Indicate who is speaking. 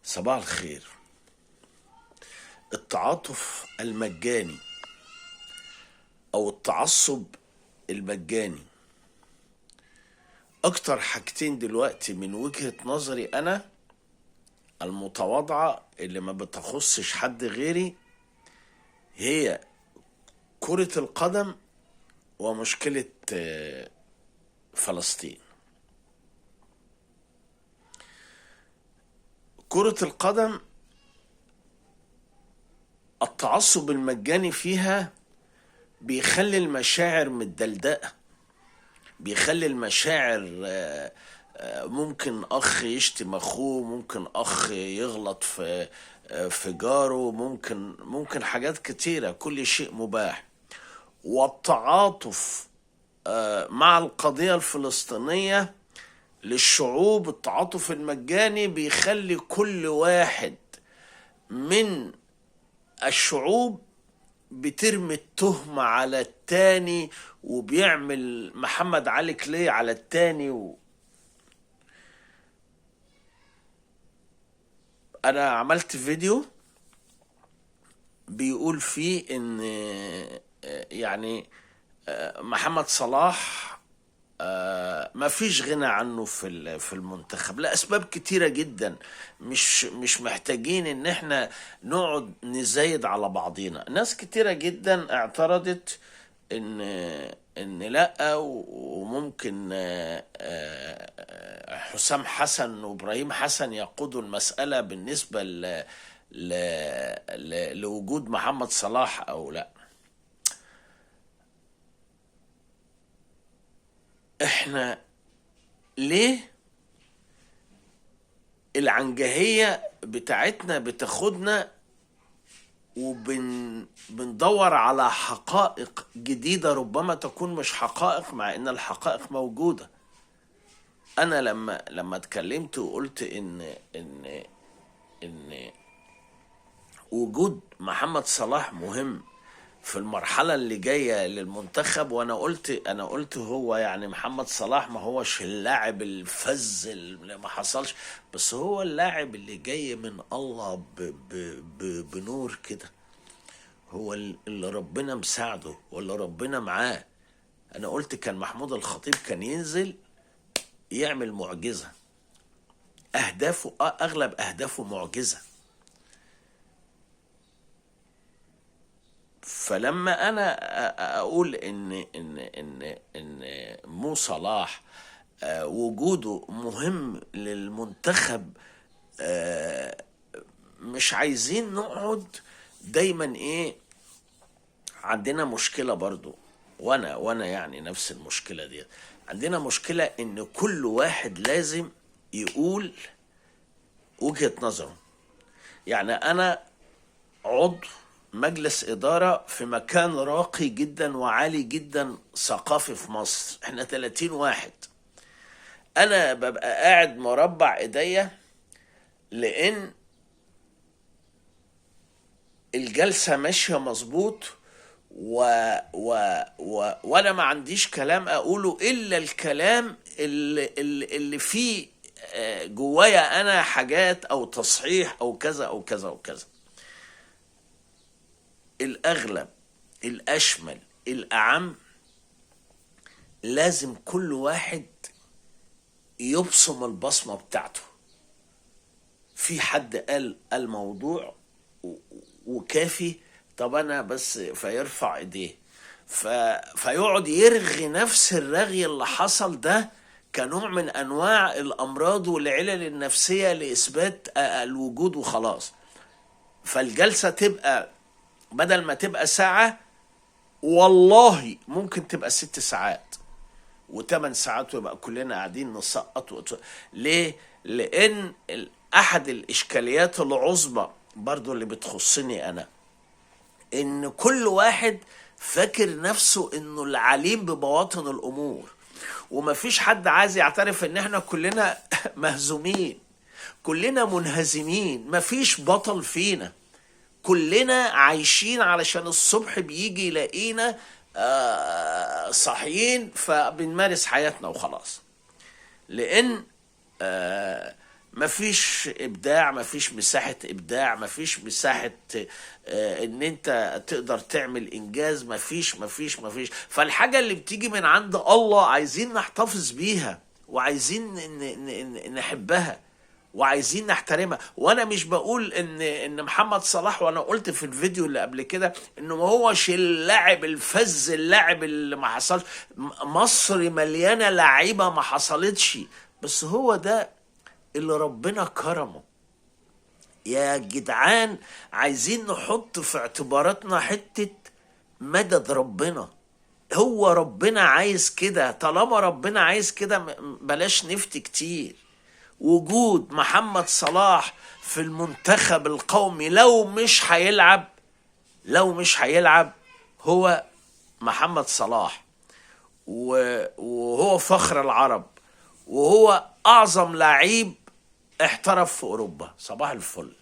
Speaker 1: صباح الخير. التعاطف المجاني او التعصب المجاني اكتر حاجتين دلوقتي من وجهة نظري انا المتواضعة اللي ما بتخصش حد غيري هي كرة القدم ومشكلة فلسطين. كرة القدم التعصب المجاني فيها بيخلي المشاعر متدلدقة، بيخلي المشاعر ممكن اخ يشتم اخوه، ممكن اخ يغلط في جاره، ممكن حاجات كتيرة، كل شيء مباح. والتعاطف مع القضية الفلسطينية للشعوب، التعاطف المجاني بيخلي كل واحد من الشعوب بترمي التهمة على التاني وبيعمل محمد علي كلي على التاني. أنا عملت فيديو بيقول فيه إن يعني محمد صلاح ما فيش غنى عنه في المنتخب لأسباب كتيرة جدا، مش محتاجين ان احنا نقعد نزايد على بعضينا. ناس كتيرة جدا اعترضت ان لا، وممكن حسام حسن وابراهيم حسن يقودوا المسألة بالنسبة لوجود محمد صلاح او لا. احنا ليه العنجهية بتاعتنا بتاخدنا وبندور على حقائق جديدة ربما تكون مش حقائق، مع ان الحقائق موجودة. انا لما اتكلمت وقلت ان وجود محمد صلاح مهم في المرحلة اللي جاية للمنتخب، وانا قلت هو يعني محمد صلاح ما هوش اللاعب الفذ اللي ما حصلش، بس هو اللاعب اللي جاي من الله بنور كده، هو اللي ربنا مساعده واللي ربنا معاه. انا قلت كان محمود الخطيب كان ينزل يعمل معجزة، اهدافه اغلب اهدافه معجزة. فلما انا اقول ان مو صلاح وجوده مهم للمنتخب، مش عايزين نقعد دايما عندنا مشكلة برضو، وانا يعني نفس المشكلة دي. عندنا مشكلة ان كل واحد لازم يقول وجهة نظره. يعني انا عضو مجلس إدارة في مكان راقي جدا وعالي جدا ثقافي في مصر، احنا 30 واحد. انا ببقى قاعد مربع ايديا لان الجلسة ماشية مظبوط، وانا ما عنديش كلام اقوله الا الكلام اللي فيه جوايا انا حاجات او تصحيح او كذا او كذا او كذا. الأغلب الأشمل الأعم لازم كل واحد يبصم البصمة بتاعته. في حد قال الموضوع وكافي، طب أنا بس فيرفع إيديه فيقعد يرغي نفس الرغي اللي حصل ده كنوع من أنواع الأمراض والعلل النفسية لإثبات الوجود وخلاص. فالجلسة تبقى بدل ما تبقى ساعة والله ممكن تبقى 6 ساعات و8 ساعات ويبقى كلنا قاعدين نسقط. ليه؟ لأن أحد الإشكاليات العظمى برضو اللي بتخصني أنا إن كل واحد فاكر نفسه إنه العليم ببواطن الأمور، ومفيش حد عايز يعترف إن إحنا كلنا مهزومين، كلنا منهزمين، مفيش بطل فينا، كلنا عايشين علشان الصبح بيجي يلاقينا صاحيين فبنمارس حياتنا وخلاص. لان مفيش ابداع، مفيش مساحة ابداع، مفيش مساحة ان انت تقدر تعمل انجاز، مفيش. فالحاجة اللي بتيجي من عند الله عايزين نحتفظ بيها، وعايزين نحبها، وعايزين نحترمها. وانا مش بقول ان محمد صلاح، وانا قلت في الفيديو اللي قبل كده انه ما هوش اللاعب الفذ، اللاعب اللي ما حصلش. مصر مليانة لعيبة ما حصلتش، بس هو ده اللي ربنا كرمه. يا جدعان، عايزين نحط في اعتباراتنا حتة مدد ربنا. هو ربنا عايز كده، طالما ربنا عايز كده بلاش نفتي كتير. وجود محمد صلاح في المنتخب القومي، لو مش هيلعب هو محمد صلاح، وهو فخر العرب، وهو أعظم لعيب احترف في أوروبا. صباح الفل.